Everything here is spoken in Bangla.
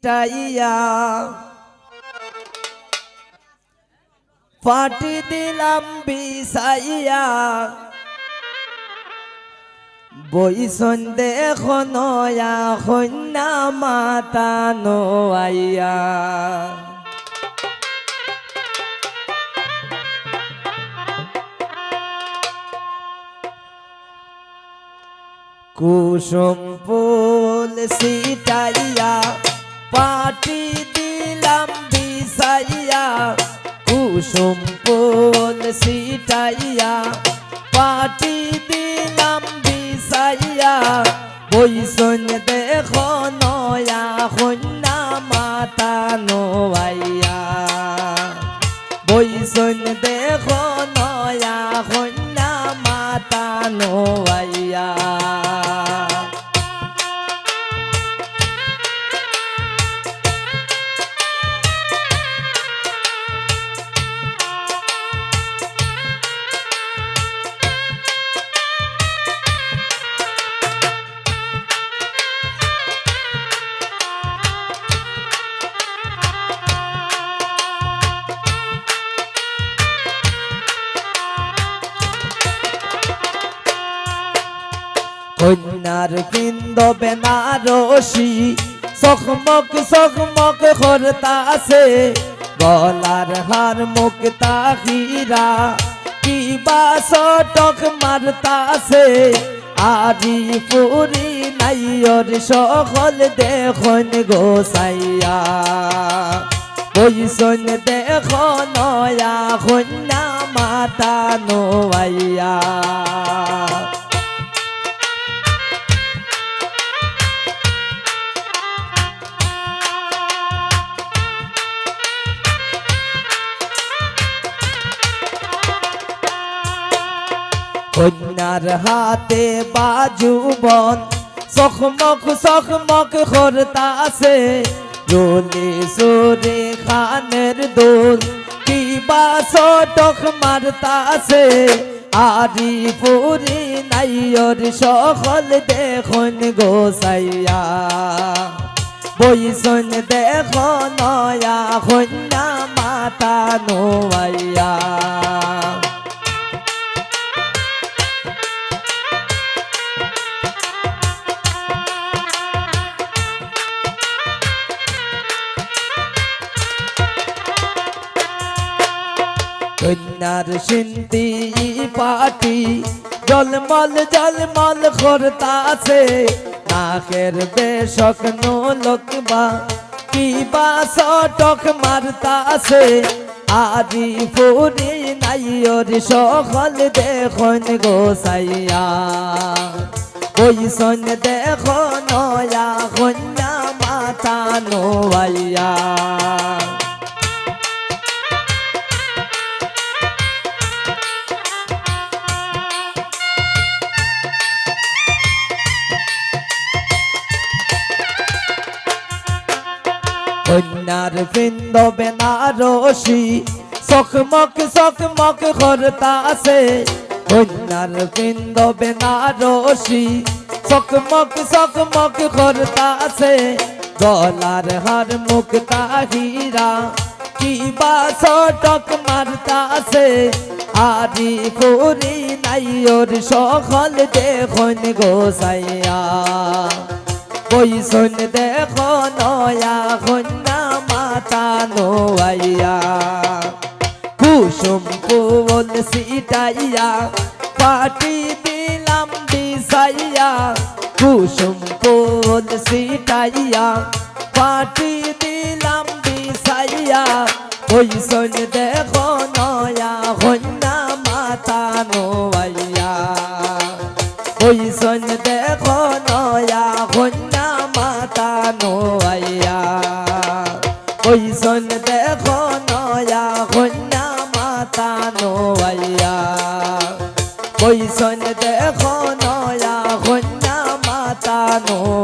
সিটাইয়া পাটি দিলাম বিছাইয়া বইসন দেখো নয়া কন্যা মাতা নোয়াইয়া কুসুম ফুল সিটাইয়া পাটি দিলাম বিছাইয়া কুসুম ফুল সিটাইয়া পাটি দিলাম বিছাইয়া বইসন দেখো নয়া কন্যা মাতা নোয়াইয়া বইসন দেখো নয়া কন্যা মাতা নোয়াইয়া কন্যার বৃন্দ বেনারসি চকমক চকমক করতাছে গলার হার মুক্তা হীরা কিবা চটক মারতাছে আরি পুরি নাইয়র সকল দেখুন গোসাইয়া বইসন দেখো নয়া কন্যা মাতা নোয়াইয়া কন্যার হাতে বাজুবন চকমক চকমক করতাছে রোলে সোরে খানের দোল কিবা চটক মারতাছে আরি পুরি নাইয়র সকল দেখুন গোসাইয়া বইসন দেখো নয়া কন্যা মাতা নোয়াইয়া কন্যার সিন্তি পাটি জলমল জলমল করতাছে নাকের বেশক নোলকবা কিবা চটক মারতাছে আরি পুরি নাইয়র সকল দেখুন গোসাইয়া বইসন দেখো নয়া কন্যা মাতা নোয়াইয়া কন্যার বৃন্দ বেনারসি চকমক চকমক করতাছে কন্যার বৃন্দ বেনারসি চকমক চকমক করতাছে গলার হার মুক্তা হীরা কিবা চটক মারতাছে আরি পুরি নাইয়র সকল দেখুন গোসাইয়া বইসন দেখো নয়া কন্যা মাতা নোয়াইয়া কুসুম ফুল সিটাইয়া পাটি দিলাম বিছাইয়া কুসুম ফুল সিটাইয়া পাটি দিলাম বিছাইয়া বইসন দেখো নয়া কন্যা মাতা নোয়াইয়া বইসন দেখো নয়া কন্যা মাতা নোয়াইয়া বইসন দেখো নয়া কন্যা মাতা নোয়াইয়া বইসন দেখো নয়া কন্যা মাতা নোয়াইয়া